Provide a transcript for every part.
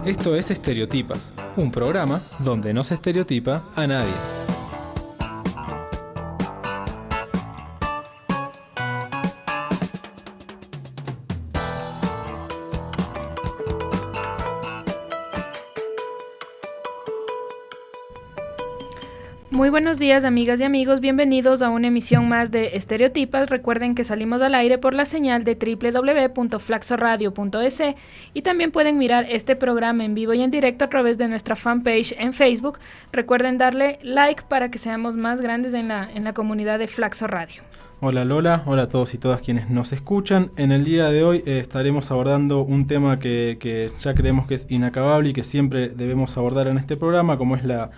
Esto es Estereotipas, un programa donde no se estereotipa a nadie. Muy buenos días, amigas y amigos, bienvenidos a una emisión más de Estereotipas. Recuerden que salimos al aire por la señal de www.flaxoradio.es y también pueden mirar este programa en vivo y en directo a través de nuestra fanpage en Facebook. Recuerden darle like para que seamos más grandes en la comunidad de Flaxo Radio. Hola Lola, hola a todos y todas quienes nos escuchan. En el día de hoy estaremos abordando un tema que ya creemos que es inacabable y que siempre debemos abordar en este programa, como es la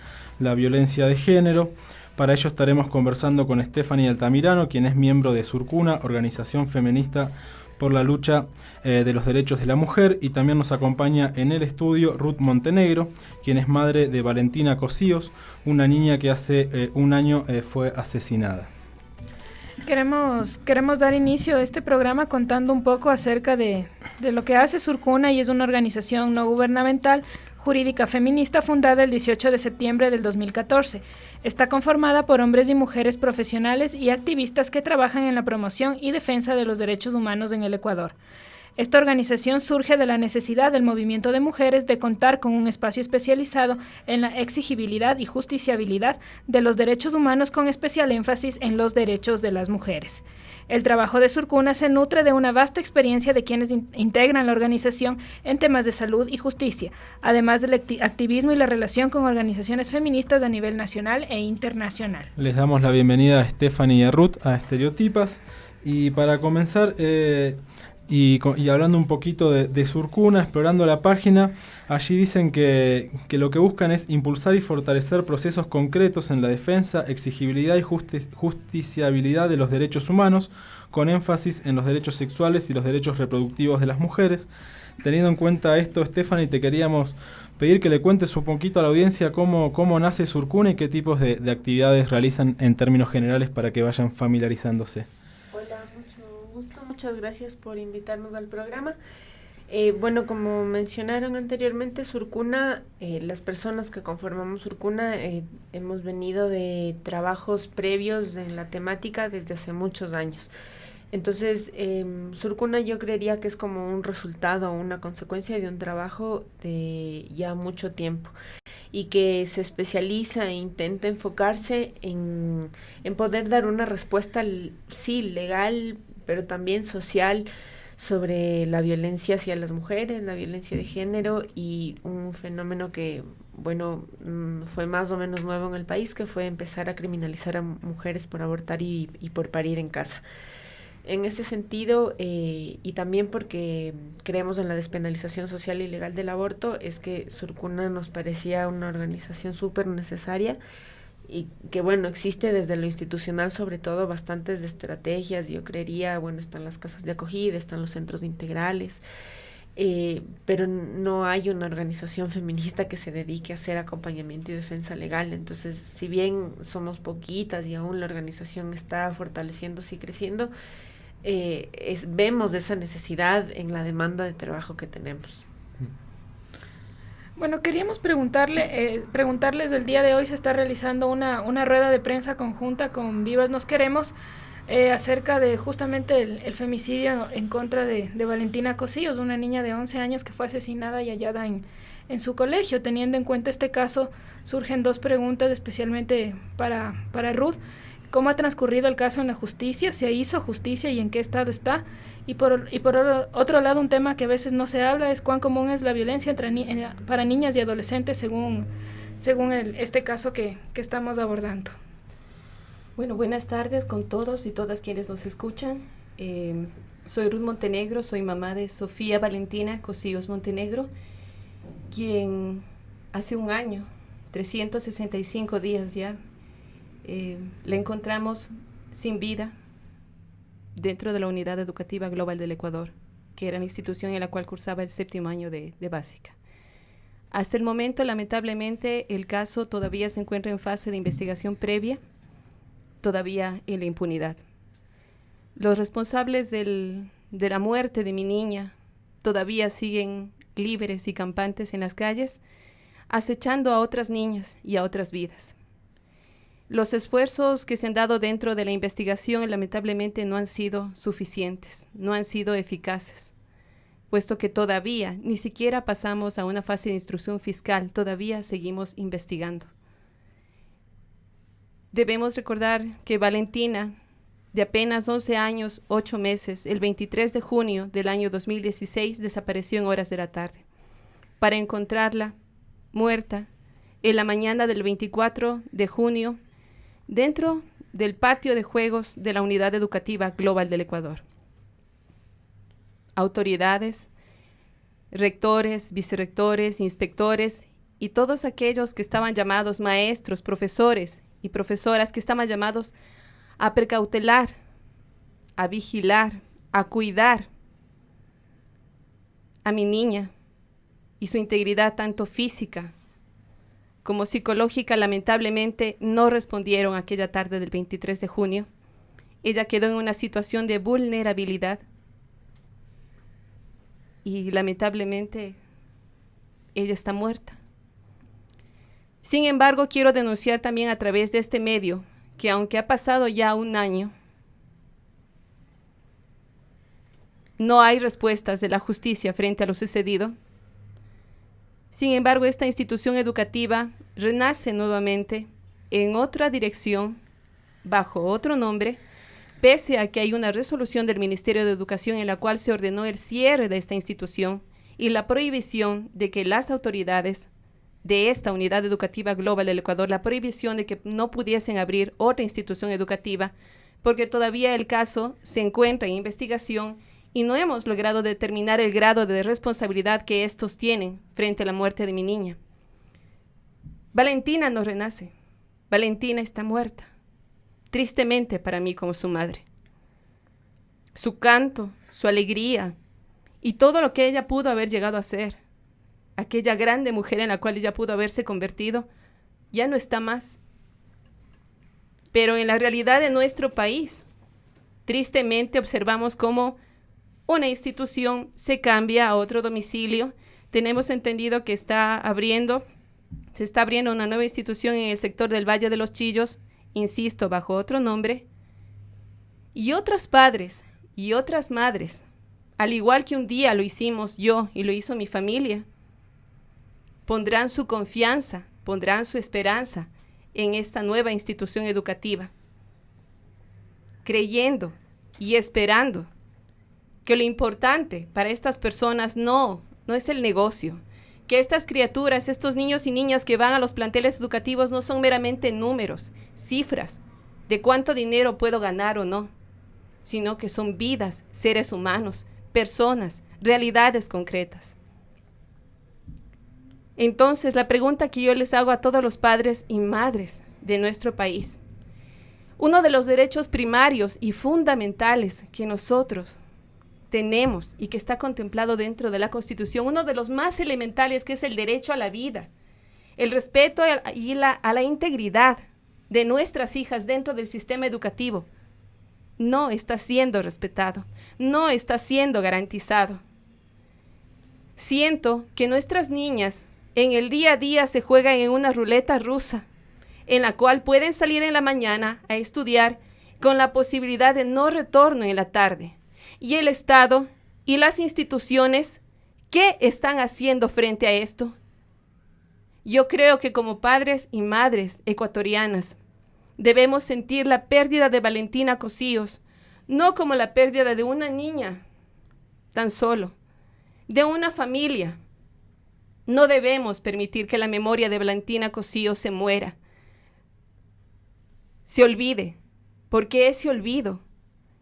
violencia de género. Para ello estaremos conversando con Stephanie Altamirano, quien es miembro de Surcuna, organización feminista por la lucha de los derechos de la mujer, y también nos acompaña en el estudio Ruth Montenegro, quien es madre de Valentina Cosíos, una niña que hace un año fue asesinada. Queremos dar inicio a este programa contando un poco acerca de lo que hace Surcuna, y es una organización no gubernamental jurídica feminista fundada el 18 de septiembre del 2014. Está conformada por hombres y mujeres profesionales y activistas que trabajan en la promoción y defensa de los derechos humanos en el Ecuador. Esta organización surge de la necesidad del movimiento de mujeres de contar con un espacio especializado en la exigibilidad y justiciabilidad de los derechos humanos, con especial énfasis en los derechos de las mujeres. El trabajo de Surcuna se nutre de una vasta experiencia de quienes integran la organización en temas de salud y justicia, además del activismo y la relación con organizaciones feministas a nivel nacional e internacional. Les damos la bienvenida a Stephanie y a Ruth a Estereotipas, y para comenzar... Y hablando un poquito de Surcuna, explorando la página, allí dicen que lo que buscan es impulsar y fortalecer procesos concretos en la defensa, exigibilidad y justiciabilidad de los derechos humanos, con énfasis en los derechos sexuales y los derechos reproductivos de las mujeres. Teniendo en cuenta esto, Stephanie, te queríamos pedir que le cuentes un poquito a la audiencia cómo nace Surcuna y qué tipos de actividades realizan en términos generales para que vayan familiarizándose. Muchas gracias por invitarnos al programa. Bueno, como mencionaron anteriormente, Surcuna, las personas que conformamos Surcuna hemos venido de trabajos previos en la temática desde hace muchos años. Entonces, Surcuna yo creería que es como un resultado o una consecuencia de un trabajo de ya mucho tiempo, y que se especializa e intenta enfocarse en poder dar una respuesta, sí, legal, pero también social, sobre la violencia hacia las mujeres, la violencia de género, y un fenómeno que, bueno, fue más o menos nuevo en el país, que fue empezar a criminalizar a mujeres por abortar y por parir en casa. En ese sentido, y también porque creemos en la despenalización social y legal del aborto, es que Surcuna nos parecía una organización súper necesaria, y que, bueno, existe desde lo institucional sobre todo bastantes de estrategias. Yo creería, bueno, están las casas de acogida, están los centros integrales, pero no hay una organización feminista que se dedique a hacer acompañamiento y defensa legal. Entonces, si bien somos poquitas y aún la organización está fortaleciéndose y creciendo, vemos esa necesidad en la demanda de trabajo que tenemos. Bueno, queríamos preguntarles, el día de hoy se está realizando una rueda de prensa conjunta con Vivas Nos Queremos, acerca de justamente el femicidio en contra de Valentina Cosíos, una niña de 11 años que fue asesinada y hallada en su colegio. Teniendo en cuenta este caso, surgen dos preguntas especialmente para Ruth. ¿Cómo ha transcurrido el caso en la justicia? ¿Se hizo justicia y en qué estado está? Y por otro lado, un tema que a veces no se habla es cuán común es la violencia para niñas y adolescentes según este caso que estamos abordando. Bueno, buenas tardes con todos y todas quienes nos escuchan. Soy Ruth Montenegro, soy mamá de Sofía Valentina Cosíos Montenegro, quien hace un año, 365 días ya, la encontramos sin vida dentro de la Unidad Educativa Global del Ecuador, que era la institución en la cual cursaba el 7º año de básica. Hasta el momento, lamentablemente, el caso todavía se encuentra en fase de investigación previa, todavía en la impunidad. Los responsables de la muerte de mi niña todavía siguen libres y campantes en las calles, acechando a otras niñas y a otras vidas. Los esfuerzos que se han dado dentro de la investigación lamentablemente no han sido suficientes, no han sido eficaces, puesto que todavía ni siquiera pasamos a una fase de instrucción fiscal, todavía seguimos investigando. Debemos recordar que Valentina, de apenas 11 años, 8 meses, el 23 de junio del año 2016, desapareció en horas de la tarde, para encontrarla muerta en la mañana del 24 de junio dentro del patio de juegos de la Unidad Educativa Global del Ecuador. Autoridades, rectores, vicerrectores, inspectores y todos aquellos que estaban llamados maestros, profesores y profesoras que estaban llamados a precautelar, a vigilar, a cuidar a mi niña y su integridad tanto física como psicológica, lamentablemente no respondieron aquella tarde del 23 de junio. Ella quedó en una situación de vulnerabilidad y lamentablemente ella está muerta. Sin embargo, quiero denunciar también a través de este medio que aunque ha pasado ya un año, no hay respuestas de la justicia frente a lo sucedido. Sin embargo, esta institución educativa renace nuevamente en otra dirección, bajo otro nombre, pese a que hay una resolución del Ministerio de Educación en la cual se ordenó el cierre de esta institución y la prohibición de que las autoridades de esta Unidad Educativa Global del Ecuador, la prohibición de que no pudiesen abrir otra institución educativa, porque todavía el caso se encuentra en investigación y no hemos logrado determinar el grado de responsabilidad que estos tienen frente a la muerte de mi niña. Valentina no renace. Valentina está muerta. Tristemente para mí como su madre. Su canto, su alegría y todo lo que ella pudo haber llegado a ser, aquella grande mujer en la cual ella pudo haberse convertido, ya no está más. Pero en la realidad de nuestro país, tristemente observamos cómo una institución se cambia a otro domicilio. Tenemos entendido que se está abriendo una nueva institución en el sector del Valle de los Chillos, insisto, bajo otro nombre. Y otros padres y otras madres, al igual que un día lo hicimos yo y lo hizo mi familia, pondrán su confianza, pondrán su esperanza en esta nueva institución educativa, creyendo y esperando que lo importante para estas personas no es el negocio, que estas criaturas, estos niños y niñas que van a los planteles educativos no son meramente números, cifras de cuánto dinero puedo ganar o no, sino que son vidas, seres humanos, personas, realidades concretas. Entonces, la pregunta que yo les hago a todos los padres y madres de nuestro país, uno de los derechos primarios y fundamentales que nosotros tenemos y que está contemplado dentro de la Constitución, uno de los más elementales, que es el derecho a la vida, el respeto a la integridad de nuestras hijas dentro del sistema educativo, no está siendo respetado, no está siendo garantizado. Siento que nuestras niñas en el día a día se juegan en una ruleta rusa, en la cual pueden salir en la mañana a estudiar con la posibilidad de no retorno en la tarde. Y el Estado y las instituciones, ¿qué están haciendo frente a esto? Yo creo que como padres y madres ecuatorianas debemos sentir la pérdida de Valentina Cosíos, no como la pérdida de una niña tan solo, de una familia. No debemos permitir que la memoria de Valentina Cosíos se muera, se olvide, porque ese olvido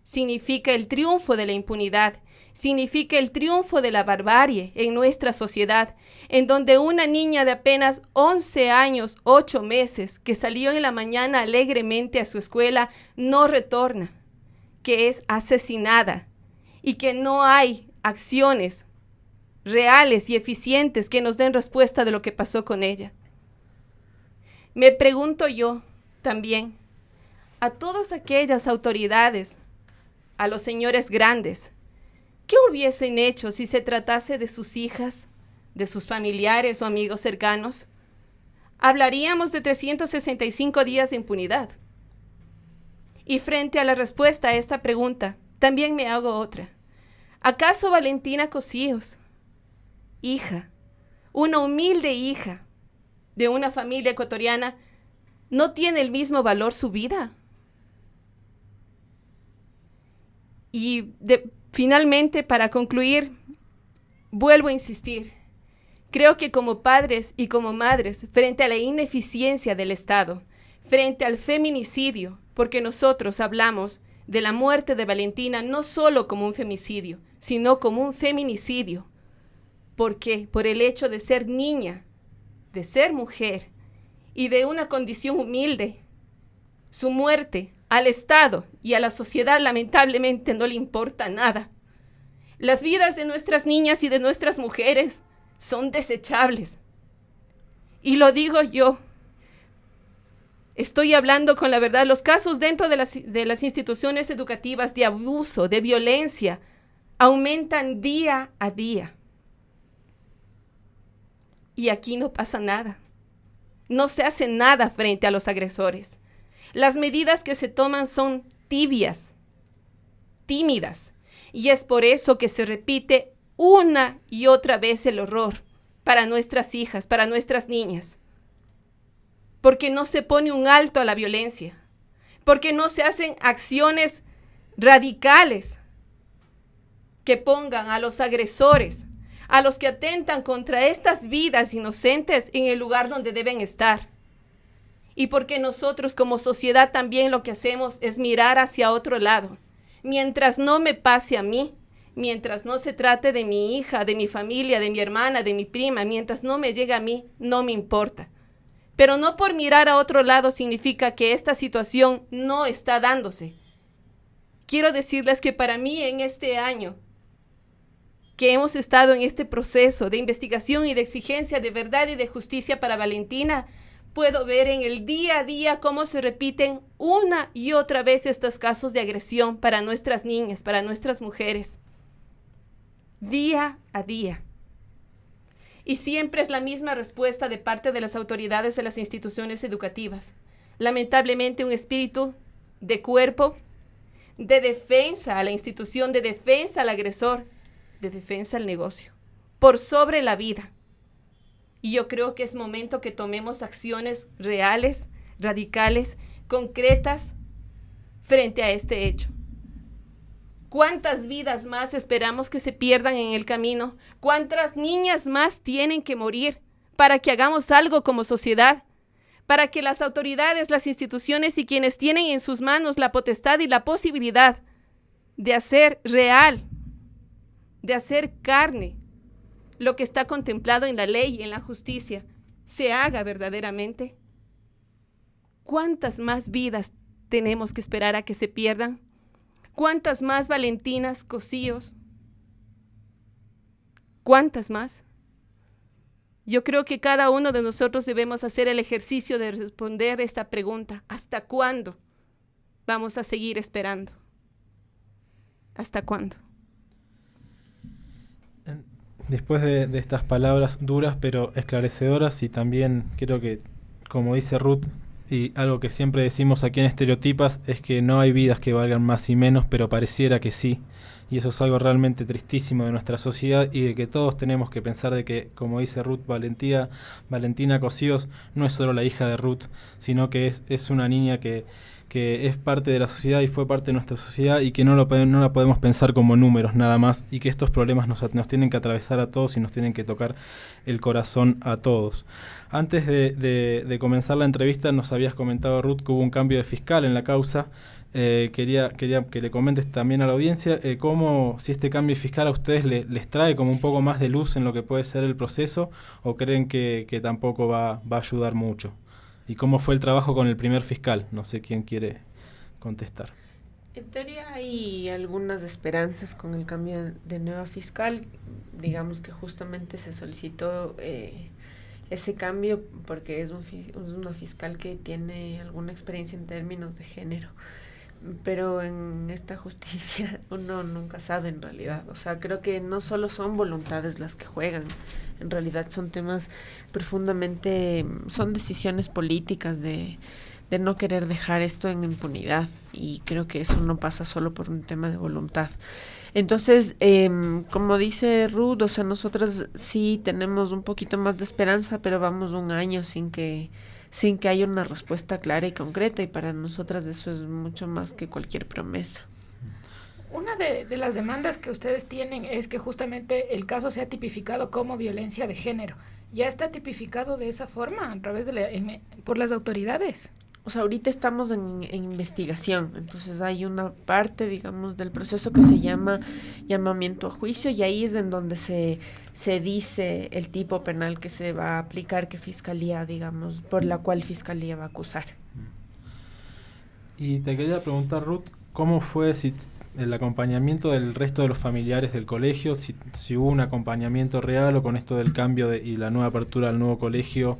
significa el triunfo de la impunidad, significa el triunfo de la barbarie en nuestra sociedad, en donde una niña de apenas 11 años, 8 meses, que salió en la mañana alegremente a su escuela, no retorna, que es asesinada y que no hay acciones reales y eficientes que nos den respuesta de lo que pasó con ella. Me pregunto yo también a todas aquellas autoridades, a los señores grandes, ¿qué hubiesen hecho si se tratase de sus hijas, de sus familiares o amigos cercanos, hablaríamos de 365 días de impunidad. Y frente a la respuesta a esta pregunta, también me hago otra. ¿Acaso Valentina Cosíos, hija, una humilde hija de una familia ecuatoriana, no tiene el mismo valor su vida? Y finalmente, para concluir, vuelvo a insistir. Creo que como padres y como madres, frente a la ineficiencia del Estado, frente al feminicidio, porque nosotros hablamos de la muerte de Valentina no solo como un femicidio, sino como un feminicidio. ¿Por qué? Por el hecho de ser niña, de ser mujer y de una condición humilde. Su muerte al Estado y a la sociedad lamentablemente no le importa nada. Las vidas de nuestras niñas y de nuestras mujeres son desechables. Y lo digo yo. Estoy hablando con la verdad. Los casos dentro de las instituciones educativas de abuso, de violencia, aumentan día a día. Y aquí no pasa nada. No se hace nada frente a los agresores. Las medidas que se toman son tibias, tímidas. Y es por eso que se repite una y otra vez el horror para nuestras hijas, para nuestras niñas. Porque no se pone un alto a la violencia. Porque no se hacen acciones radicales que pongan a los agresores, a los que atentan contra estas vidas inocentes en el lugar donde deben estar. Y porque nosotros como sociedad también lo que hacemos es mirar hacia otro lado. Mientras no me pase a mí, mientras no se trate de mi hija, de mi familia, de mi hermana, de mi prima, mientras no me llegue a mí, no me importa. Pero no por mirar a otro lado significa que esta situación no está dándose. Quiero decirles que para mí en este año, que hemos estado en este proceso de investigación y de exigencia de verdad y de justicia para Valentina, puedo ver en el día a día cómo se repiten una y otra vez estos casos de agresión para nuestras niñas, para nuestras mujeres. Día a día. Y siempre es la misma respuesta de parte de las autoridades de las instituciones educativas. Lamentablemente un espíritu de cuerpo, de defensa a la institución, de defensa al agresor, de defensa al negocio, por sobre la vida. Y yo creo que es momento que tomemos acciones reales, radicales, concretas, frente a este hecho. ¿Cuántas vidas más esperamos que se pierdan en el camino? ¿Cuántas niñas más tienen que morir para que hagamos algo como sociedad? Para que las autoridades, las instituciones y quienes tienen en sus manos la potestad y la posibilidad de hacer real, de hacer carne, lo que está contemplado en la ley y en la justicia, se haga verdaderamente. ¿Cuántas más vidas tenemos que esperar a que se pierdan? ¿Cuántas más Valentinas Cosíos? ¿Cuántas más? Yo creo que cada uno de nosotros debemos hacer el ejercicio de responder esta pregunta. ¿Hasta cuándo vamos a seguir esperando? ¿Hasta cuándo? Después de estas palabras duras pero esclarecedoras, y también creo que, como dice Ruth, y algo que siempre decimos aquí en Estereotipas, es que no hay vidas que valgan más y menos, pero pareciera que sí. Y eso es algo realmente tristísimo de nuestra sociedad, y de que todos tenemos que pensar de que, como dice Ruth, Valentina Cosíos no es solo la hija de Ruth, sino que es una niña que es parte de la sociedad y fue parte de nuestra sociedad, y que no la podemos pensar como números nada más, y que estos problemas nos tienen que atravesar a todos y nos tienen que tocar el corazón a todos. Antes de comenzar la entrevista nos habías comentado, Ruth, que hubo un cambio de fiscal en la causa. Quería que le comentes también a la audiencia si este cambio fiscal a ustedes les trae como un poco más de luz en lo que puede ser el proceso, o creen que tampoco va a ayudar mucho. ¿Y cómo fue el trabajo con el primer fiscal? No sé quién quiere contestar. En teoría hay algunas esperanzas con el cambio de nueva fiscal. Digamos que justamente se solicitó ese cambio porque es una fiscal que tiene alguna experiencia en términos de género. pero en esta justicia uno nunca sabe en realidad. O sea, creo que no solo son voluntades las que juegan, en realidad son temas profundamente, son decisiones políticas de no querer dejar esto en impunidad, y creo que eso no pasa solo por un tema de voluntad. Entonces, como dice Ruth, o sea, nosotras sí tenemos un poquito más de esperanza, pero vamos un año sin que haya una respuesta clara y concreta, y para nosotras eso es mucho más que cualquier promesa. Una de las demandas que ustedes tienen es que justamente el caso sea tipificado como violencia de género. ¿Ya está tipificado de esa forma a través de por las autoridades? O sea, ahorita estamos en investigación, entonces hay una parte, digamos, del proceso que se llama llamamiento a juicio, y ahí es en donde se dice el tipo penal que se va a aplicar, que Fiscalía, digamos, por la cual Fiscalía va a acusar. Y te quería preguntar, Ruth, ¿cómo fue el acompañamiento del resto de los familiares del colegio? Si hubo un acompañamiento real, o con esto del cambio y la nueva apertura al nuevo colegio,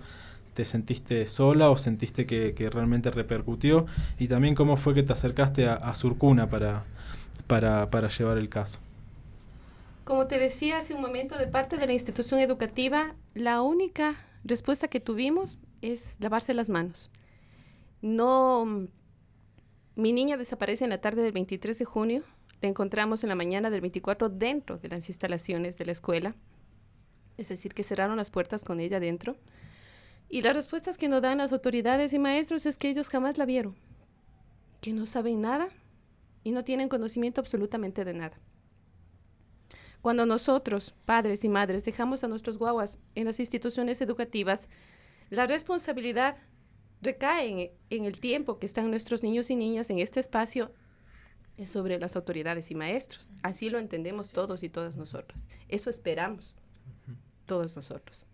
¿te sentiste sola o sentiste que realmente repercutió? Y también, ¿cómo fue que te acercaste a Surcuna para llevar el caso? Como te decía hace un momento, de parte de la institución educativa, la única respuesta que tuvimos es lavarse las manos. No, mi niña desaparece en la tarde del 23 de junio, la encontramos en la mañana del 24 dentro de las instalaciones de la escuela, es decir, que cerraron las puertas con ella dentro. Y las respuestas que nos dan las autoridades y maestros es que ellos jamás la vieron, que no saben nada y no tienen conocimiento absolutamente de nada. Cuando nosotros, padres y madres, dejamos a nuestros guaguas en las instituciones educativas, la responsabilidad recae en el tiempo que están nuestros niños y niñas en este espacio, es sobre las autoridades y maestros. Así lo entendemos todos y todas nosotros. Eso esperamos todos nosotros.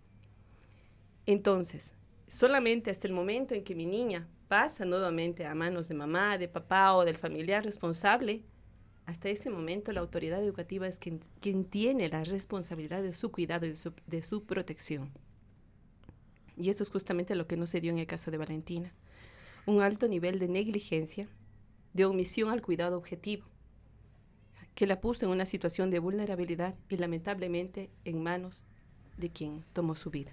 Entonces, solamente hasta el momento en que mi niña pasa nuevamente a manos de mamá, de papá o del familiar responsable, hasta ese momento la autoridad educativa es quien tiene la responsabilidad de su cuidado y de su protección. Y eso es justamente lo que no se dio en el caso de Valentina. Un alto nivel de negligencia, de omisión al cuidado objetivo, que la puso en una situación de vulnerabilidad y lamentablemente en manos de quien tomó su vida.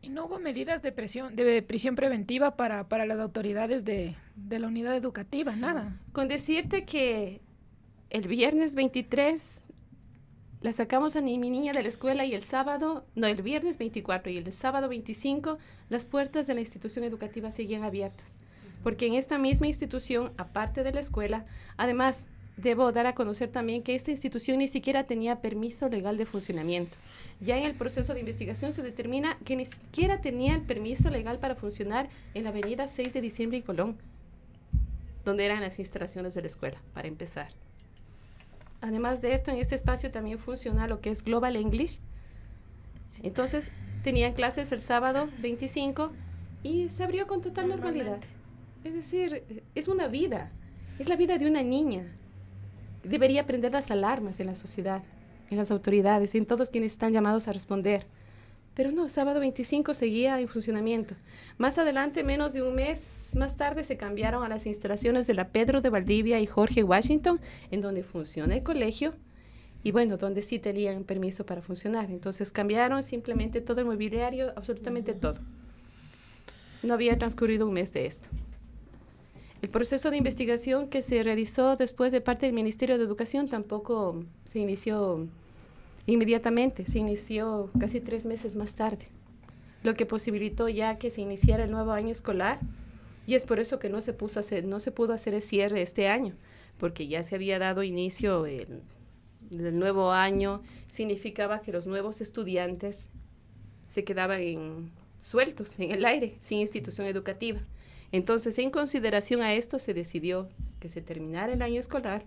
¿Y no hubo medidas de prisión preventiva para las autoridades de la unidad educativa? Nada. Con decirte que el viernes 23 la sacamos a mi niña de la escuela, y el viernes 24 y el sábado 25 las puertas de la institución educativa seguían abiertas. Porque en esta misma institución, aparte de la escuela, además debo dar a conocer también que esta institución ni siquiera tenía permiso legal de funcionamiento. Ya en el proceso de investigación se determina que ni siquiera tenía el permiso legal para funcionar en la avenida 6 de diciembre y Colón, donde eran las instalaciones de la escuela, para empezar. Además de esto, en este espacio también funciona lo que es Global English. Entonces, tenían clases el sábado 25 y se abrió con total normalidad. Es decir, es una vida, es la vida de una niña. Debería prender las alarmas en la sociedad, en las autoridades, en todos quienes están llamados a responder. Pero no, sábado 25 seguía en funcionamiento. Más adelante, menos de un mes más tarde, se cambiaron a las instalaciones de la Pedro de Valdivia y Jorge Washington, en donde funciona el colegio, y bueno, donde sí tenían permiso para funcionar. Entonces cambiaron simplemente todo el mobiliario, absolutamente todo. No había transcurrido un mes de esto. El proceso de investigación que se realizó después de parte del Ministerio de Educación tampoco se inició inmediatamente, se inició casi 3 meses más tarde, lo que posibilitó ya que se iniciara el nuevo año escolar, y es por eso que no se pudo hacer el cierre este año, porque ya se había dado inicio el nuevo año. Significaba que los nuevos estudiantes se quedaban sueltos en el aire, sin institución educativa. Entonces, en consideración a esto, se decidió que se terminara el año escolar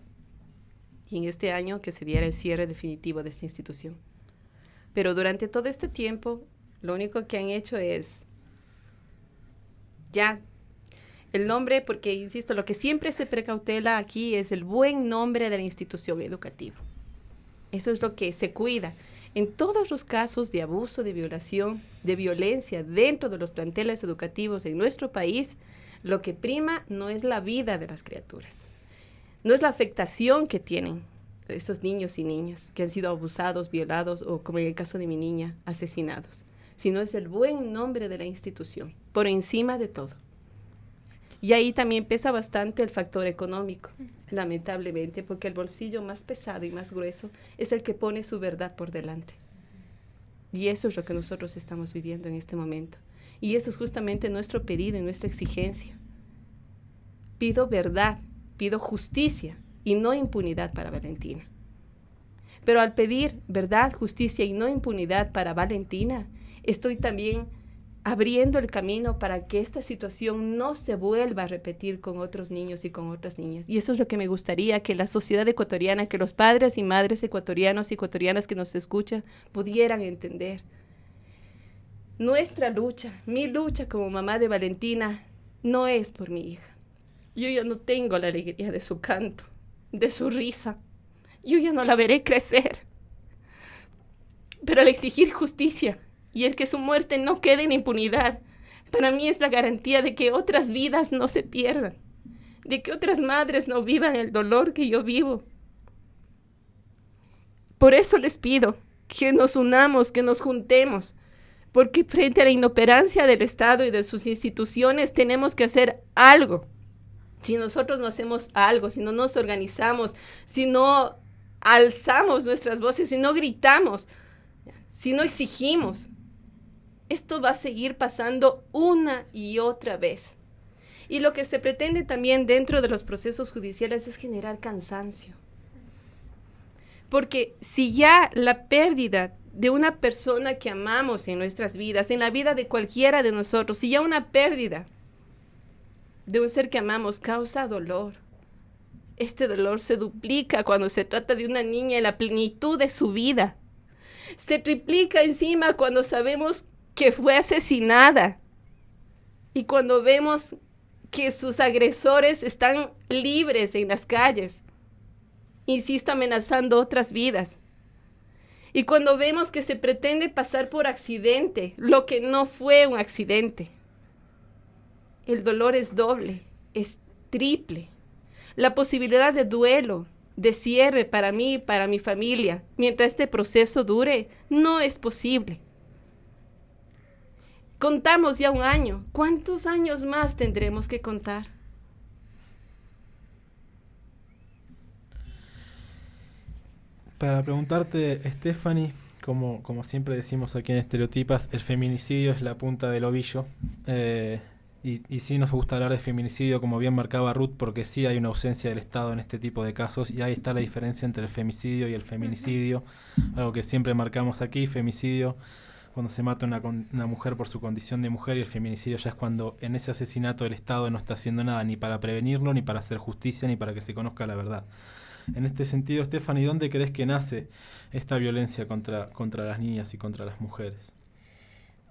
y en este año que se diera el cierre definitivo de esta institución. Pero durante todo este tiempo, lo único que han hecho es ya el nombre, porque, insisto, lo que siempre se precautela aquí es el buen nombre de la institución educativa. Eso es lo que se cuida. En todos los casos de abuso, de violación, de violencia dentro de los planteles educativos en nuestro país, Lo que prima no es la vida de las criaturas, no es la afectación que tienen esos niños y niñas que han sido abusados, violados o, como en el caso de mi niña, asesinados, sino es el buen nombre de la institución, por encima de todo. Y ahí también pesa bastante el factor económico, lamentablemente, porque el bolsillo más pesado y más grueso es el que pone su verdad por delante. Y eso es lo que nosotros estamos viviendo en este momento. Y eso es justamente nuestro pedido y nuestra exigencia. Pido verdad, pido justicia y no impunidad para Valentina. Pero al pedir verdad, justicia y no impunidad para Valentina, estoy también abriendo el camino para que esta situación no se vuelva a repetir con otros niños y con otras niñas. Y eso es lo que me gustaría que la sociedad ecuatoriana, que los padres y madres ecuatorianos y ecuatorianas que nos escuchan pudieran entender. Nuestra lucha, mi lucha como mamá de Valentina, no es por mi hija. Yo ya no tengo la alegría de su canto, de su risa. Yo ya no la veré crecer. Pero al exigir justicia y el que su muerte no quede en impunidad, para mí es la garantía de que otras vidas no se pierdan, de que otras madres no vivan el dolor que yo vivo. Por eso les pido que nos unamos, que nos juntemos, porque frente a la inoperancia del Estado y de sus instituciones tenemos que hacer algo. Si nosotros no hacemos algo, si no nos organizamos, si no alzamos nuestras voces, si no gritamos, si no exigimos, esto va a seguir pasando una y otra vez. Y lo que se pretende también dentro de los procesos judiciales es generar cansancio. Porque si ya la pérdida de una persona que amamos en nuestras vidas, en la vida de cualquiera de nosotros, si ya una pérdida de un ser que amamos causa dolor, este dolor se duplica cuando se trata de una niña en la plenitud de su vida. Se triplica encima cuando sabemos que fue asesinada y cuando vemos que sus agresores están libres en las calles, insisto, amenazando otras vidas. Y cuando vemos que se pretende pasar por accidente, lo que no fue un accidente. El dolor es doble, es triple. La posibilidad de duelo, de cierre para mí y para mi familia, mientras este proceso dure, no es posible. Contamos ya un año. ¿Cuántos años más tendremos que contar? Para preguntarte, Stephanie, como siempre decimos aquí en Estereotipas, el feminicidio es la punta del ovillo. Y sí nos gusta hablar de feminicidio, como bien marcaba Ruth, porque sí hay una ausencia del Estado en este tipo de casos, y ahí está la diferencia entre el femicidio y el feminicidio, algo que siempre marcamos aquí. Femicidio, cuando se mata una mujer por su condición de mujer, y el feminicidio ya es cuando en ese asesinato el Estado no está haciendo nada ni para prevenirlo, ni para hacer justicia, ni para que se conozca la verdad. En este sentido, Stephanie, ¿dónde crees que nace esta violencia contra las niñas y contra las mujeres?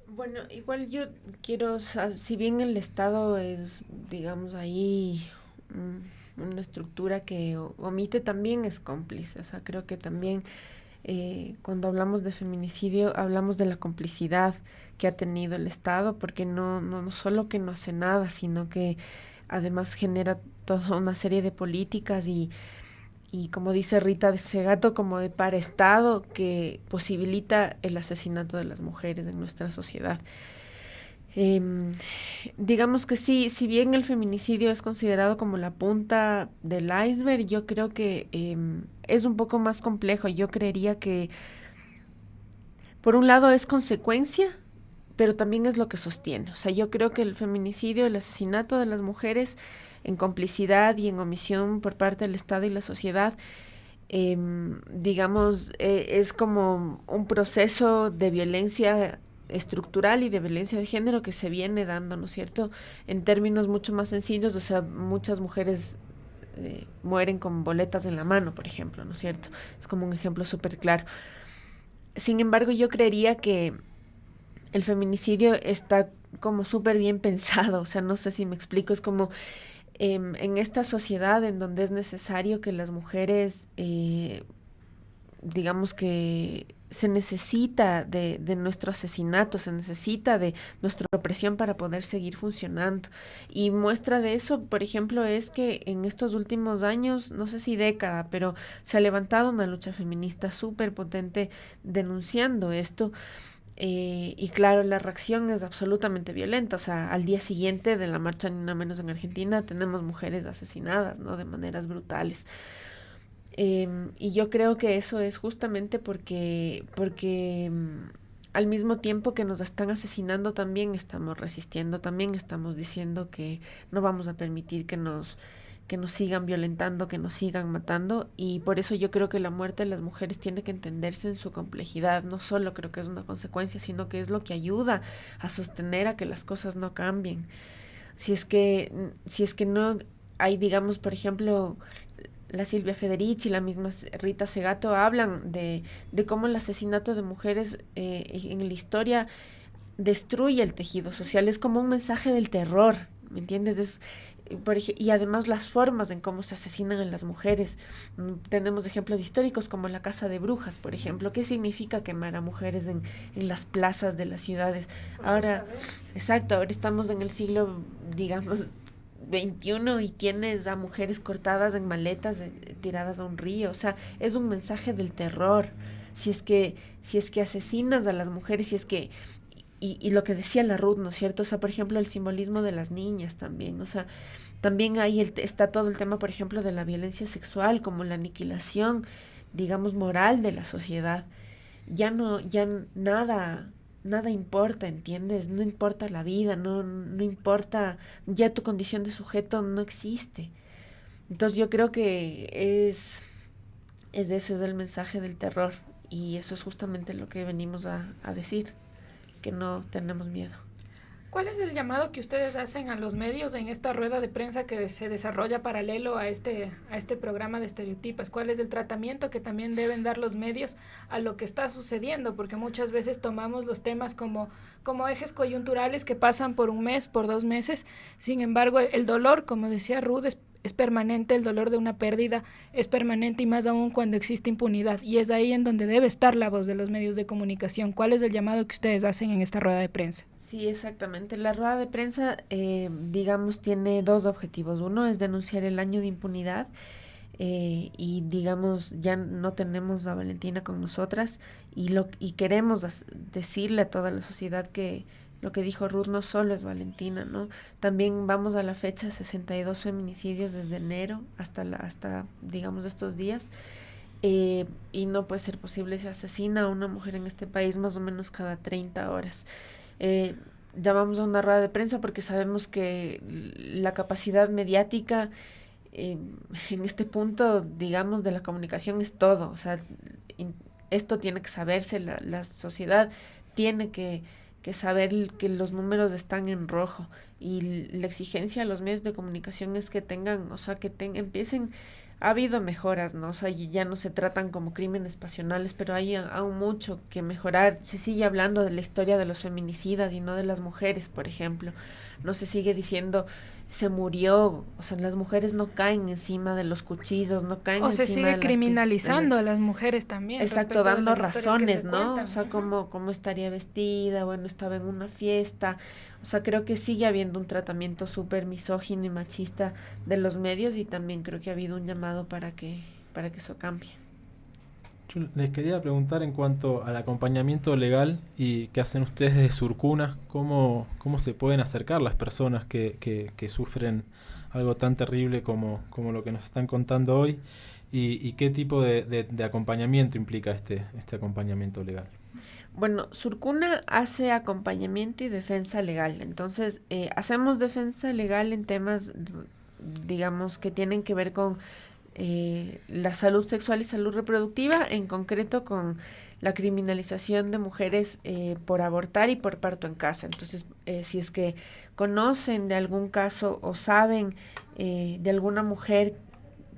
Bueno, igual yo quiero, o sea, si bien el Estado es, digamos, ahí una estructura que omite, también es cómplice. O sea, creo que también cuando hablamos de feminicidio hablamos de la complicidad que ha tenido el Estado, porque no solo que no hace nada, sino que además genera toda una serie de políticas y como dice Rita, de ese gato como de paraestado que posibilita el asesinato de las mujeres en nuestra sociedad. Digamos que sí, si bien el feminicidio es considerado como la punta del iceberg, yo creo que es un poco más complejo. Yo creería que por un lado es consecuencia, pero también es lo que sostiene. O sea, yo creo que el feminicidio, el asesinato de las mujeres en complicidad y en omisión por parte del Estado y la sociedad, digamos, es como un proceso de violencia estructural y de violencia de género que se viene dando, ¿no es cierto? En términos mucho más sencillos, o sea, muchas mujeres mueren con boletas en la mano, por ejemplo, ¿no es cierto? Es como un ejemplo súper claro. Sin embargo, yo creería que el feminicidio está como súper bien pensado, o sea, no sé si me explico, es como en esta sociedad en donde es necesario que las mujeres digamos que se necesita de nuestro asesinato, se necesita de nuestra opresión para poder seguir funcionando. Y muestra de eso, por ejemplo, es que en estos últimos años, no sé si década, pero se ha levantado una lucha feminista súper potente denunciando esto. Y claro, la reacción es absolutamente violenta. O sea, al día siguiente de la marcha Ni Una Menos en Argentina tenemos mujeres asesinadas, ¿no? De maneras brutales. Y yo creo que eso es justamente porque al mismo tiempo que nos están asesinando, también estamos resistiendo, también estamos diciendo que no vamos a permitir que nos sigan violentando, que nos sigan matando, y por eso yo creo que la muerte de las mujeres tiene que entenderse en su complejidad. No solo creo que es una consecuencia, sino que es lo que ayuda a sostener a que las cosas no cambien. Si es que no hay, digamos, por ejemplo, la Silvia Federici y la misma Rita Segato hablan de cómo el asesinato de mujeres en la historia destruye el tejido social, es como un mensaje del terror, ¿me entiendes? Y además las formas en cómo se asesinan a las mujeres. Tenemos ejemplos históricos como la Casa de Brujas, por ejemplo. ¿Qué significa quemar a mujeres en las plazas de las ciudades? Ahora, exacto, ahora estamos en el siglo, digamos, 21 y tienes a mujeres cortadas en maletas tiradas a un río. O sea, es un mensaje del terror. Si es que asesinas a las mujeres, si es que y lo que decía la Ruth, ¿no es cierto? O sea, por ejemplo, el simbolismo de las niñas también, o sea, también ahí está todo el tema, por ejemplo, de la violencia sexual, como la aniquilación, digamos, moral de la sociedad. Ya nada importa, ¿entiendes? No importa la vida, no importa, ya tu condición de sujeto no existe. Entonces yo creo que es eso, es el mensaje del terror, y eso es justamente lo que venimos a decir, que no tenemos miedo. ¿Cuál es el llamado que ustedes hacen a los medios en esta rueda de prensa que se desarrolla paralelo a este programa de Estereotipas? ¿Cuál es el tratamiento que también deben dar los medios a lo que está sucediendo? Porque muchas veces tomamos los temas como ejes coyunturales que pasan por un mes, por 2 meses. Sin embargo, el dolor, como decía Ruth, es permanente, el dolor de una pérdida es permanente, y más aún cuando existe impunidad. Y es ahí en donde debe estar la voz de los medios de comunicación. ¿Cuál es el llamado que ustedes hacen en esta rueda de prensa? Sí, exactamente. La rueda de prensa, digamos, tiene 2 objetivos. Uno es denunciar el año de impunidad, y digamos, ya no tenemos a Valentina con nosotras, y queremos decirle a toda la sociedad que lo que dijo Ruth no solo es Valentina, ¿no? También vamos a la fecha 62 feminicidios desde enero hasta digamos, estos días. Y no puede ser posible, se asesina a una mujer en este país más o menos cada 30 horas. Llamamos a una rueda de prensa porque sabemos que la capacidad mediática en este punto, digamos, de la comunicación es todo. O sea, esto tiene que saberse, la sociedad tiene que saber que los números están en rojo, y la exigencia a los medios de comunicación es que tengan, o sea, empiecen. Ha habido mejoras, ¿no? O sea, ya no se tratan como crímenes pasionales, pero hay aún mucho que mejorar. Se sigue hablando de la historia de los feminicidas y no de las mujeres, por ejemplo. No se sigue diciendo se murió, o sea, las mujeres no caen encima de los cuchillos, no caen encima de las... O se sigue criminalizando a las mujeres también. Exacto, dando razones, ¿no? Cuentan. O sea, cómo estaría vestida, bueno, estaba en una fiesta. O sea, creo que sigue habiendo un tratamiento súper misógino y machista de los medios, y también creo que ha habido un llamado para que eso cambie. Yo les quería preguntar en cuanto al acompañamiento legal y que hacen ustedes de Surcuna, ¿cómo se pueden acercar las personas que sufren algo tan terrible como lo que nos están contando hoy, y qué tipo de acompañamiento implica este acompañamiento legal? Bueno, Surcuna hace acompañamiento y defensa legal. Entonces, hacemos defensa legal en temas, digamos, que tienen que ver con la salud sexual y salud reproductiva, en concreto con la criminalización de mujeres por abortar y por parto en casa. Entonces, si es que conocen de algún caso o saben de alguna mujer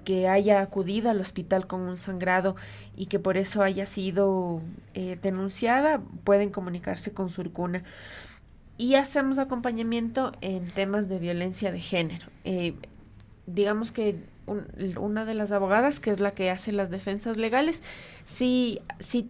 que haya acudido al hospital con un sangrado y que por eso haya sido denunciada, pueden comunicarse con Surcuna. Y hacemos acompañamiento en temas de violencia de género. Digamos que una de las abogadas, que es la que hace las defensas legales, sí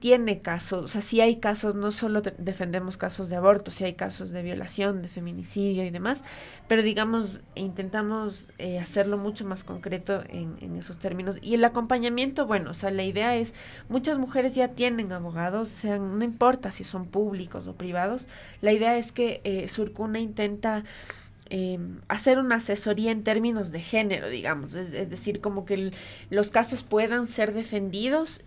tiene casos, o sea, sí hay casos, no solo defendemos casos de aborto, sí hay casos de violación, de feminicidio y demás, pero digamos, intentamos hacerlo mucho más concreto en esos términos. Y el acompañamiento, bueno, o sea, la idea es, muchas mujeres ya tienen abogados, no importa si son públicos o privados, la idea es que Surcuna intenta hacer una asesoría en términos de género, digamos, es decir, como que los casos puedan ser defendidos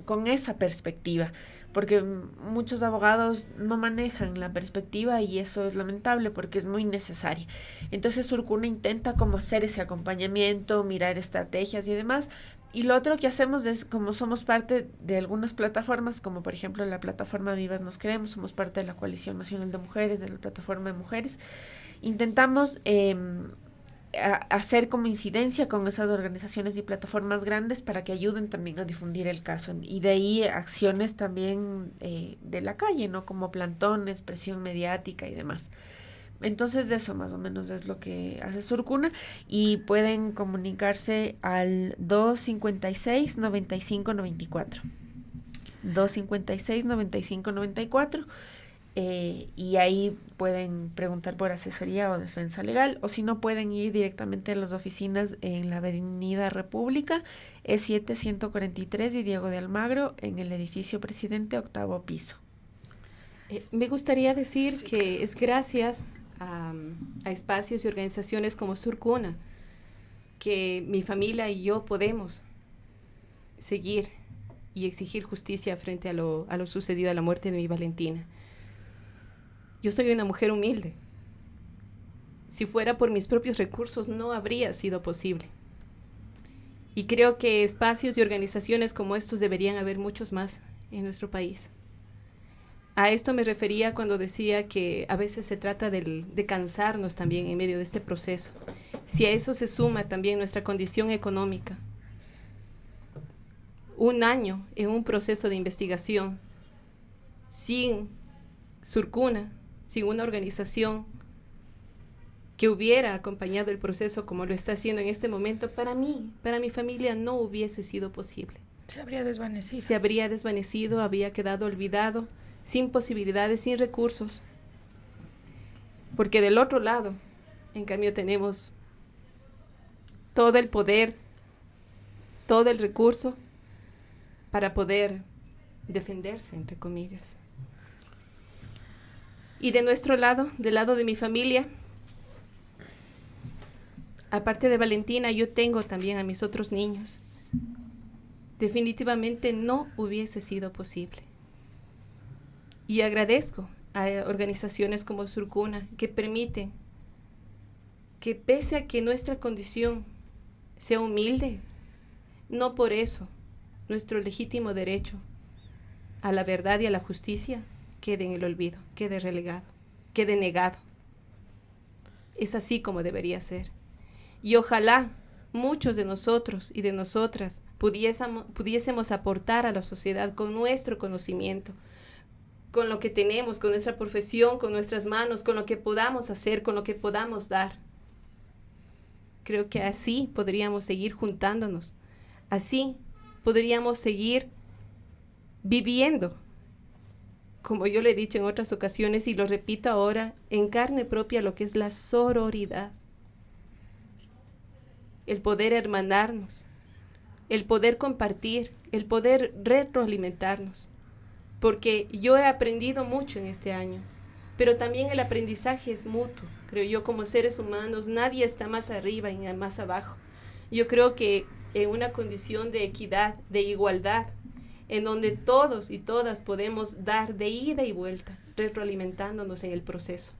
con esa perspectiva, porque muchos abogados no manejan la perspectiva y eso es lamentable porque es muy necesaria. Entonces Surcuna intenta como hacer ese acompañamiento, mirar estrategias y demás. Y lo otro que hacemos es, como somos parte de algunas plataformas, como por ejemplo la plataforma Vivas Nos Queremos, somos parte de la Coalición Nacional de Mujeres, de la plataforma de mujeres, intentamos hacer como incidencia con esas organizaciones y plataformas grandes para que ayuden también a difundir el caso. Y de ahí acciones también de la calle, ¿no? Como plantones, presión mediática y demás. Entonces de eso más o menos es lo que hace Surcuna, y pueden comunicarse al 256-9594. 256-9594. Y ahí pueden preguntar por asesoría o defensa legal, o si no pueden ir directamente a las oficinas en la Avenida República, E7 143 y Diego de Almagro, en el edificio Presidente, 8º piso. Me gustaría decir que es gracias a espacios y organizaciones como Surcuna que mi familia y yo podemos seguir y exigir justicia frente a lo sucedido a la muerte de mi Valentina. Yo soy una mujer humilde. Si fuera por mis propios recursos, no habría sido posible. Y creo que espacios y organizaciones como estos deberían haber muchos más en nuestro país. A esto me refería cuando decía que a veces se trata de cansarnos también en medio de este proceso. Si a eso se suma también nuestra condición económica, un año en un proceso de investigación, sin Surcuna, sin una organización que hubiera acompañado el proceso como lo está haciendo en este momento, para mí, para mi familia, no hubiese sido posible. Se habría desvanecido. Se habría desvanecido, había quedado olvidado, sin posibilidades, sin recursos. Porque del otro lado, en cambio, tenemos todo el poder, todo el recurso para poder defenderse, entre comillas. Y de nuestro lado, del lado de mi familia, aparte de Valentina, yo tengo también a mis otros niños. Definitivamente no hubiese sido posible. Y agradezco a organizaciones como Surcuna que permiten que, pese a que nuestra condición sea humilde, no por eso nuestro legítimo derecho a la verdad y a la justicia quede en el olvido, quede relegado, quede negado. Es así como debería ser. Y ojalá muchos de nosotros y de nosotras pudiésemos aportar a la sociedad con nuestro conocimiento, con lo que tenemos, con nuestra profesión, con nuestras manos, con lo que podamos hacer, con lo que podamos dar. Creo que así podríamos seguir juntándonos, así podríamos seguir viviendo, como yo le he dicho en otras ocasiones y lo repito ahora, en carne propia, lo que es la sororidad. El poder hermanarnos, el poder compartir, el poder retroalimentarnos. Porque yo he aprendido mucho en este año, pero también el aprendizaje es mutuo. Creo yo, como seres humanos, nadie está más arriba y más abajo. Yo creo que en una condición de equidad, de igualdad, en donde todos y todas podemos dar de ida y vuelta, retroalimentándonos en el proceso.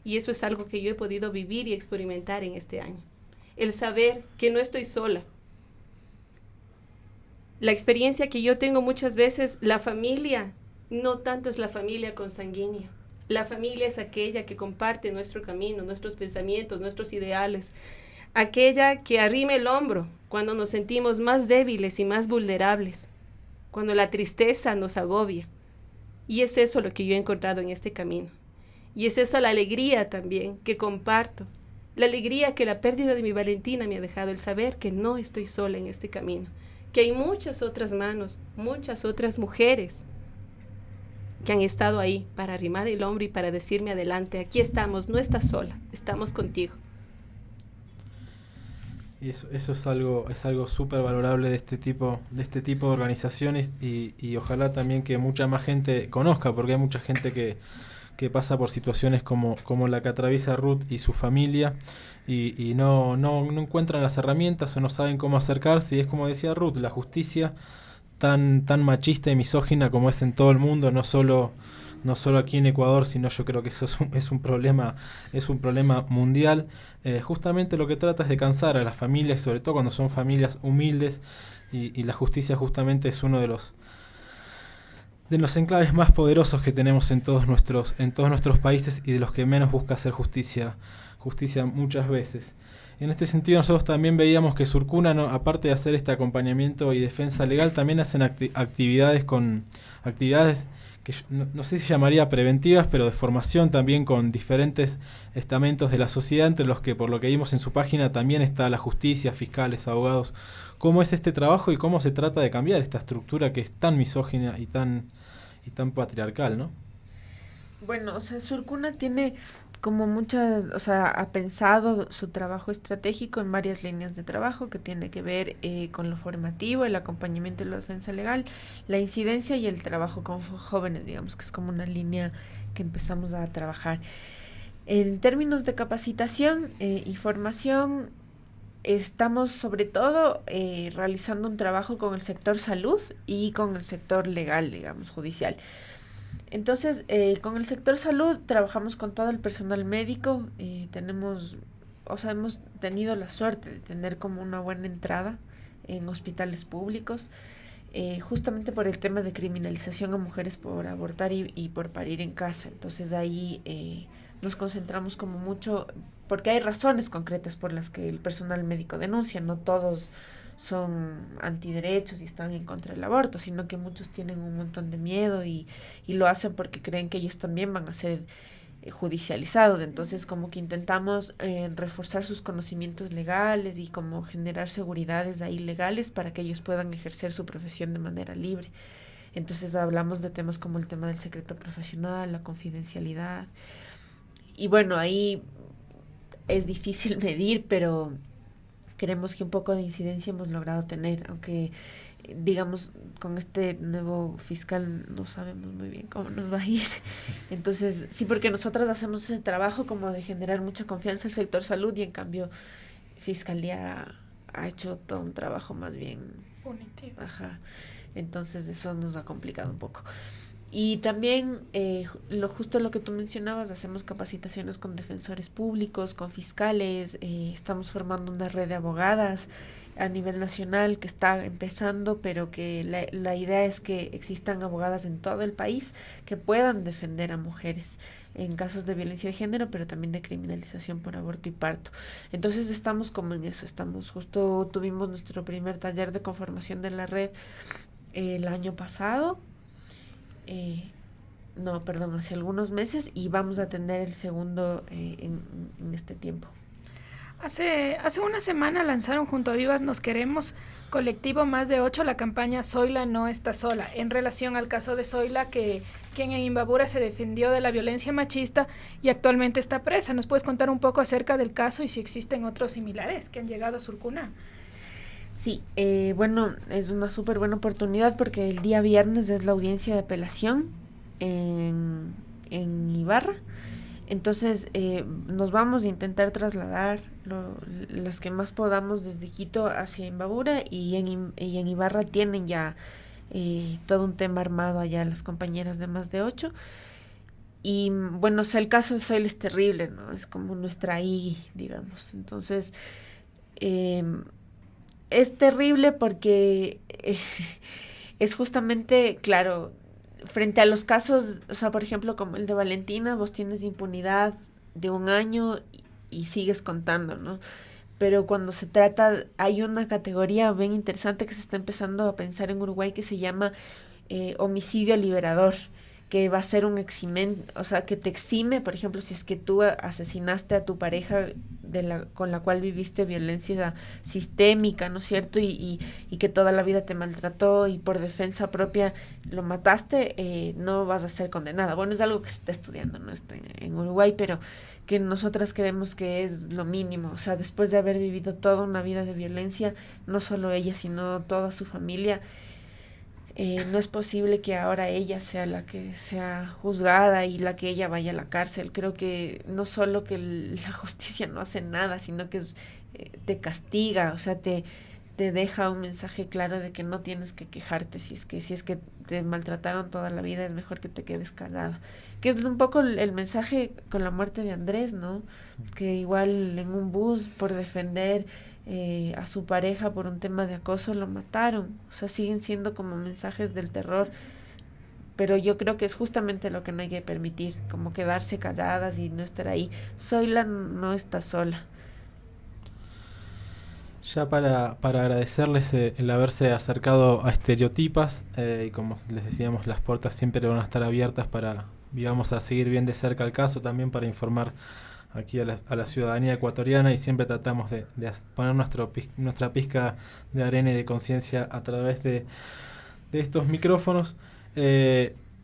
Y eso es algo que yo he podido vivir y experimentar en este año. El saber que no estoy sola. La experiencia que yo tengo muchas veces, la familia no tanto es la familia consanguínea. La familia es aquella que comparte nuestro camino, nuestros pensamientos, nuestros ideales. Aquella que arrima el hombro cuando nos sentimos más débiles y más vulnerables, cuando la tristeza nos agobia. Y es eso lo que yo he encontrado en este camino. Y es esa la alegría también que comparto, La alegría que la pérdida de mi Valentina me ha dejado, el saber que no estoy sola en este camino, que hay muchas otras manos, muchas otras mujeres que han estado ahí para arrimar el hombro y para decirme adelante, aquí estamos, no estás sola, estamos contigo. Y eso es algo súper valorable de este tipo de organizaciones y ojalá también que mucha más gente conozca, porque hay mucha gente que pasa por situaciones como la que atraviesa Ruth y su familia y no encuentran las herramientas o no saben cómo acercarse, y es como decía Ruth, la justicia tan machista y misógina como es en todo el mundo, no solo aquí en Ecuador, sino yo creo que eso es un problema mundial. Justamente lo que trata es de cansar a las familias, sobre todo cuando son familias humildes, y la justicia justamente es uno de los enclaves más poderosos que tenemos en todos nuestros países, y de los que menos busca hacer justicia muchas veces. En este sentido, nosotros también veíamos que Surcuna, aparte de hacer este acompañamiento y defensa legal, también hacen actividades que no sé si llamaría preventivas, pero de formación también con diferentes estamentos de la sociedad, entre los que, por lo que vimos en su página, también está la justicia, fiscales, abogados. ¿Cómo es este trabajo y cómo se trata de cambiar esta estructura que es tan misógina y tan patriarcal, ¿no? Bueno, o sea, Surcuna tiene como muchas, o sea, ha pensado su trabajo estratégico en varias líneas de trabajo que tiene que ver con lo formativo, el acompañamiento y la defensa legal, la incidencia y el trabajo con jóvenes, digamos que es como una línea que empezamos a trabajar. En términos de capacitación y formación, estamos sobre todo realizando un trabajo con el sector salud y con el sector legal, digamos, judicial. Entonces, con el sector salud trabajamos con todo el personal médico, hemos tenido la suerte de tener como una buena entrada en hospitales públicos, justamente por el tema de criminalización a mujeres por abortar y por parir en casa. Entonces ahí nos concentramos como mucho, porque hay razones concretas por las que el personal médico denuncia, no todos son antiderechos y están en contra del aborto, sino que muchos tienen un montón de miedo y lo hacen porque creen que ellos también van a ser judicializados. Entonces como que intentamos reforzar sus conocimientos legales y como generar seguridades ahí legales para que ellos puedan ejercer su profesión de manera libre. Entonces hablamos de temas como el tema del secreto profesional, la confidencialidad, y bueno, ahí es difícil medir, pero creemos que un poco de incidencia hemos logrado tener, aunque digamos con este nuevo fiscal no sabemos muy bien cómo nos va a ir. Entonces sí, porque nosotras hacemos ese trabajo como de generar mucha confianza al sector salud, y en cambio Fiscalía ha hecho todo un trabajo más bien punitivo. Ajá. Entonces eso nos ha complicado un poco. Y también, justo lo que tú mencionabas, hacemos capacitaciones con defensores públicos, con fiscales, estamos formando una red de abogadas a nivel nacional que está empezando, pero que la idea es que existan abogadas en todo el país que puedan defender a mujeres en casos de violencia de género, pero también de criminalización por aborto y parto. Entonces estamos como en eso, justo tuvimos nuestro primer taller de conformación de la red el año pasado, hace algunos meses, y vamos a tener el segundo en este tiempo. Hace una semana lanzaron junto a Vivas Nos Queremos, colectivo Más de 8, la campaña Zoila no está sola, en relación al caso de Zoila, quien en Imbabura se defendió de la violencia machista y actualmente está presa. ¿Nos puedes contar un poco acerca del caso y si existen otros similares que han llegado a Surcuna? Sí, bueno, es una súper buena oportunidad porque el día viernes es la audiencia de apelación en Ibarra. Entonces nos vamos a intentar trasladar las que más podamos desde Quito hacia Imbabura, y en Ibarra tienen ya todo un tema armado allá las compañeras de Más de 8. Y bueno, o sea, el caso de Zoila es terrible, ¿no? Es como nuestra Iggy, digamos. Entonces es terrible porque es justamente, claro, frente a los casos, o sea, por ejemplo, como el de Valentina, vos tienes impunidad de 1 año y sigues contando, ¿no? Pero cuando se trata, hay una categoría bien interesante que se está empezando a pensar en Uruguay que se llama homicidio liberador, que va a ser un eximen, o sea, que te exime, por ejemplo, si es que tú asesinaste a tu pareja con la cual viviste violencia sistémica, ¿no es cierto? Y que toda la vida te maltrató y por defensa propia lo mataste, no vas a ser condenada. Bueno, es algo que se está estudiando, ¿no? Está en Uruguay, pero que nosotras creemos que es lo mínimo. O sea, después de haber vivido toda una vida de violencia, no solo ella, sino toda su familia, no es posible que ahora ella sea la que sea juzgada y la que ella vaya a la cárcel. Creo que no solo que la justicia no hace nada, sino que te castiga, o sea, te deja un mensaje claro de que no tienes que quejarte si es que te maltrataron toda la vida, es mejor que te quedes callada. Que es un poco el mensaje con la muerte de Andrés, ¿no? Que igual en un bus por defender a su pareja por un tema de acoso lo mataron. O sea, siguen siendo como mensajes del terror, pero yo creo que es justamente lo que no hay que permitir, como quedarse calladas y no estar ahí. Zoila no está sola. Ya para agradecerles el haberse acercado a Estereotipas, y como les decíamos, las puertas siempre van a estar abiertas y vamos a seguir bien de cerca el caso, también para informar aquí a la ciudadanía ecuatoriana, y siempre tratamos de poner nuestra pizca de arena y de conciencia a través de estos micrófonos.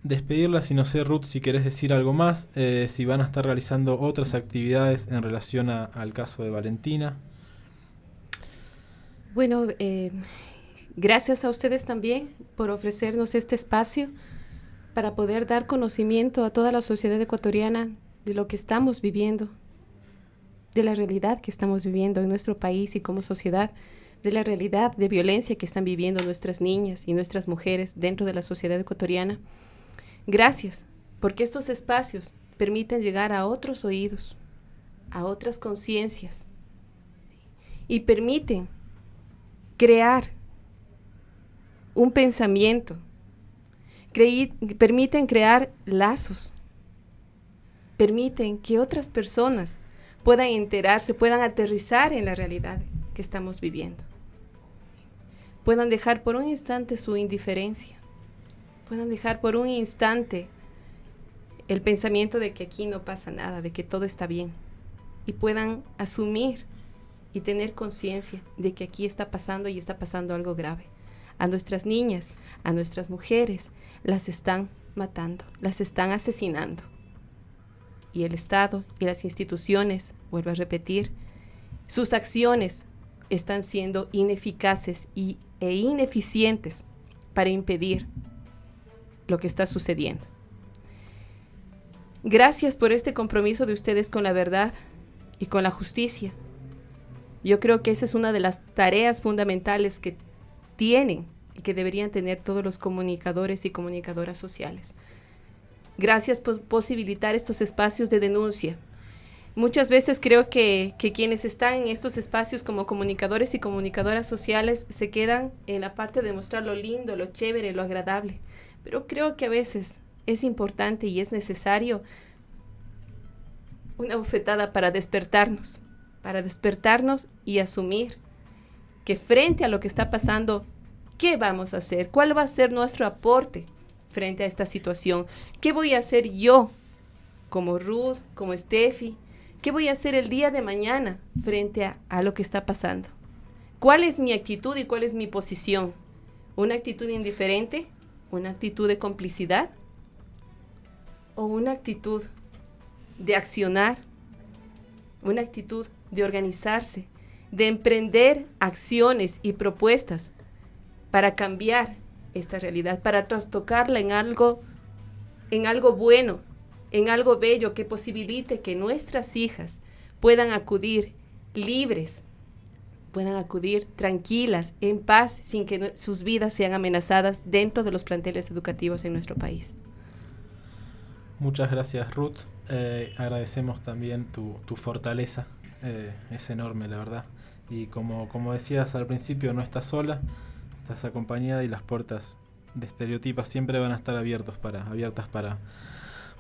Despedirlas, y no sé, Ruth, si querés decir algo más, si van a estar realizando otras actividades en relación al caso de Valentina. Bueno, gracias a ustedes también por ofrecernos este espacio para poder dar conocimiento a toda la sociedad ecuatoriana de lo que estamos viviendo, de la realidad que estamos viviendo en nuestro país y como sociedad, de la realidad de violencia que están viviendo nuestras niñas y nuestras mujeres dentro de la sociedad ecuatoriana. Gracias, porque estos espacios permiten llegar a otros oídos, a otras conciencias, y permiten crear un pensamiento, permiten crear lazos, permiten que otras personas puedan enterarse, puedan aterrizar en la realidad que estamos viviendo, puedan dejar por un instante su indiferencia, puedan dejar por un instante el pensamiento de que aquí no pasa nada, de que todo está bien, y puedan asumir y tener conciencia de que aquí está pasando y está pasando algo grave. A nuestras niñas, a nuestras mujeres, las están matando, las están asesinando. Y el Estado y las instituciones, vuelvo a repetir, sus acciones están siendo ineficaces e ineficientes para impedir lo que está sucediendo. Gracias por este compromiso de ustedes con la verdad y con la justicia. Yo creo que esa es una de las tareas fundamentales que tienen y que deberían tener todos los comunicadores y comunicadoras sociales. Gracias por posibilitar estos espacios de denuncia. Muchas veces creo que quienes están en estos espacios como comunicadores y comunicadoras sociales se quedan en la parte de mostrar lo lindo, lo chévere, lo agradable. Pero creo que a veces es importante y es necesario una bofetada para despertarnos y asumir que frente a lo que está pasando, ¿qué vamos a hacer? ¿Cuál va a ser nuestro aporte frente a esta situación? ¿Qué voy a hacer yo como Ruth, como Steffi? ¿Qué voy a hacer el día de mañana frente a lo que está pasando? ¿Cuál es mi actitud y cuál es mi posición? ¿Una actitud indiferente? ¿Una actitud de complicidad? ¿O una actitud de accionar? ¿Una actitud de organizarse, de emprender acciones y propuestas para cambiar esta realidad, para trastocarla en algo bueno, en algo bello que posibilite que nuestras hijas puedan acudir libres, puedan acudir tranquilas, en paz, sin que sus vidas sean amenazadas dentro de los planteles educativos en nuestro país? Muchas gracias, Ruth. Agradecemos también tu fortaleza. Es enorme, la verdad. Y como decías al principio, no estás sola, estás acompañada, y las puertas de Estereotipas siempre van a estar abiertas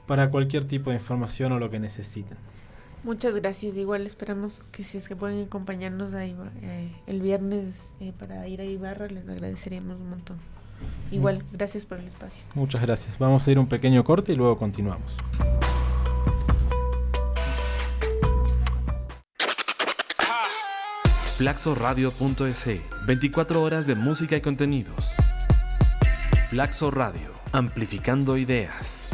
para cualquier tipo de información o lo que necesiten. Muchas gracias. Igual esperamos que si es que pueden acompañarnos el viernes para ir a Ibarra, les agradeceríamos un montón. Igual, gracias por el espacio. Muchas gracias. Vamos a ir un pequeño corte y luego continuamos. Flaxoradio.es, 24 horas de música y contenidos. Flaxo Radio, amplificando ideas.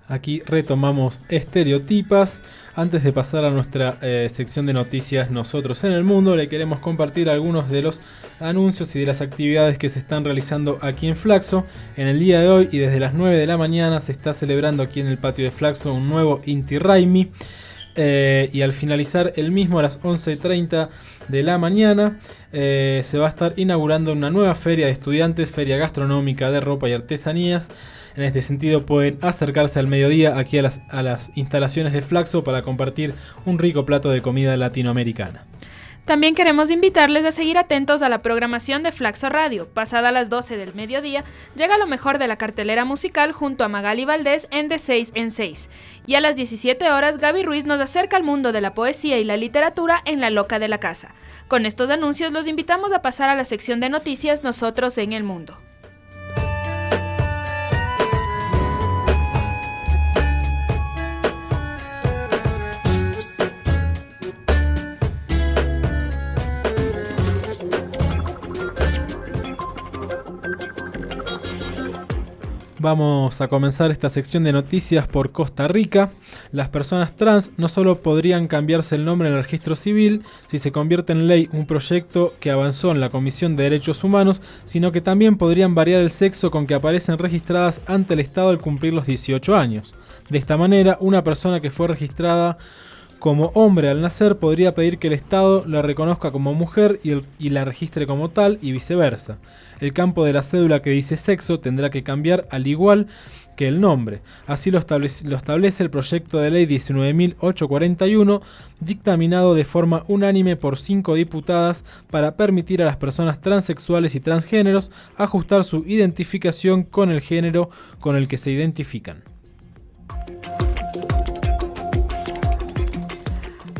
Aquí retomamos Estereotipas. Antes de pasar a nuestra sección de noticias Nosotros en el Mundo, le queremos compartir algunos de los anuncios y de las actividades que se están realizando aquí en Flaxo. En el día de hoy y desde las 9 de la mañana se está celebrando aquí en el patio de Flaxo un nuevo Inti Raymi. Y al finalizar el mismo a las 11:30 de la mañana se va a estar inaugurando una nueva feria de estudiantes, feria gastronómica de ropa y artesanías. En este sentido pueden acercarse al mediodía aquí a las instalaciones de Flaxo para compartir un rico plato de comida latinoamericana. También queremos invitarles a seguir atentos a la programación de Flaxo Radio. Pasada las 12 del mediodía, llega lo mejor de la cartelera musical junto a Magali Valdés en De 6 en 6. Y a las 17 horas, Gaby Ruiz nos acerca al mundo de la poesía y la literatura en La Loca de la Casa. Con estos anuncios los invitamos a pasar a la sección de noticias Nosotros en el Mundo. Vamos a comenzar esta sección de noticias por Costa Rica. Las personas trans no solo podrían cambiarse el nombre en el registro civil si se convierte en ley un proyecto que avanzó en la Comisión de Derechos Humanos, sino que también podrían variar el sexo con que aparecen registradas ante el Estado al cumplir los 18 años. De esta manera, una persona que fue registrada como hombre al nacer podría pedir que el Estado la reconozca como mujer y la registre como tal y viceversa. El campo de la cédula que dice sexo tendrá que cambiar al igual que el nombre. Así lo establece el proyecto de ley 19.841, dictaminado de forma unánime por 5 diputadas para permitir a las personas transexuales y transgéneros ajustar su identificación con el género con el que se identifican.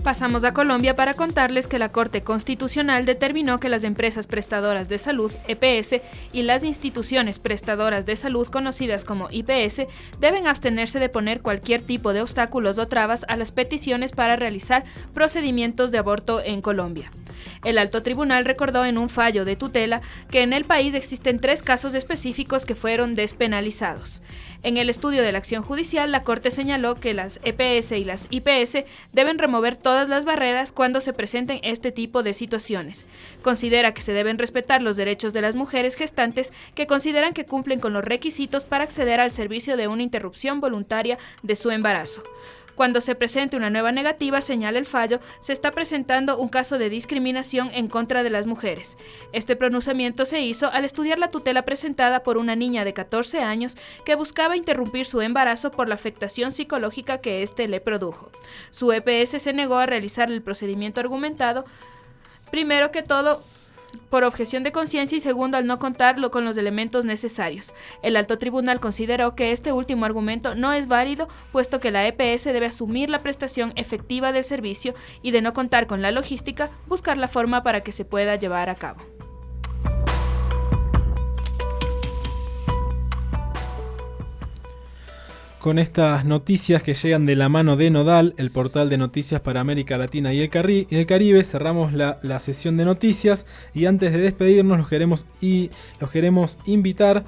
Pasamos a Colombia para contarles que la Corte Constitucional determinó que las empresas prestadoras de salud, EPS, y las instituciones prestadoras de salud conocidas como IPS deben abstenerse de poner cualquier tipo de obstáculos o trabas a las peticiones para realizar procedimientos de aborto en Colombia. El Alto Tribunal recordó en un fallo de tutela que en el país existen 3 casos específicos que fueron despenalizados. En el estudio de la acción judicial, la Corte señaló que las EPS y las IPS deben remover todas las barreras cuando se presenten este tipo de situaciones. Considera que se deben respetar los derechos de las mujeres gestantes que consideran que cumplen con los requisitos para acceder al servicio de una interrupción voluntaria de su embarazo. Cuando se presente una nueva negativa, señala el fallo, se está presentando un caso de discriminación en contra de las mujeres. Este pronunciamiento se hizo al estudiar la tutela presentada por una niña de 14 años que buscaba interrumpir su embarazo por la afectación psicológica que éste le produjo. Su EPS se negó a realizar el procedimiento argumentado, primero que todo, por objeción de conciencia y segundo al no contar con los elementos necesarios. El Alto Tribunal consideró que este último argumento no es válido, puesto que la EPS debe asumir la prestación efectiva del servicio y de no contar con la logística, buscar la forma para que se pueda llevar a cabo. Con estas noticias que llegan de la mano de Nodal, el portal de noticias para América Latina y el Caribe, cerramos la sesión de noticias y antes de despedirnos los queremos invitar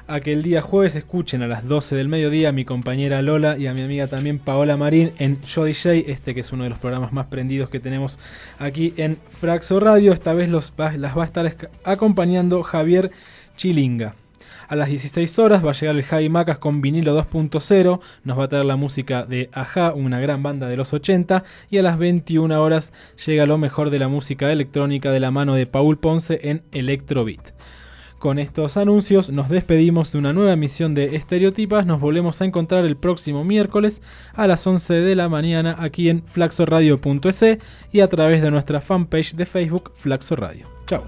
a que el día jueves escuchen a las 12 del mediodía a mi compañera Lola y a mi amiga también Paola Marín en Yo DJ, que es uno de los programas más prendidos que tenemos aquí en Flaxo Radio. Esta vez las va a estar acompañando Javier Chilinga. A las 16 horas va a llegar el Javi Macas con Vinilo 2.0, nos va a traer la música de Ajá, una gran banda de los 80, y a las 21 horas llega lo mejor de la música electrónica de la mano de Paul Ponce en Electrobeat. Con estos anuncios nos despedimos de una nueva emisión de Estereotipas, nos volvemos a encontrar el próximo miércoles a las 11 de la mañana aquí en flaxoradio.es y a través de nuestra fanpage de Facebook Flaxo Radio. Chao.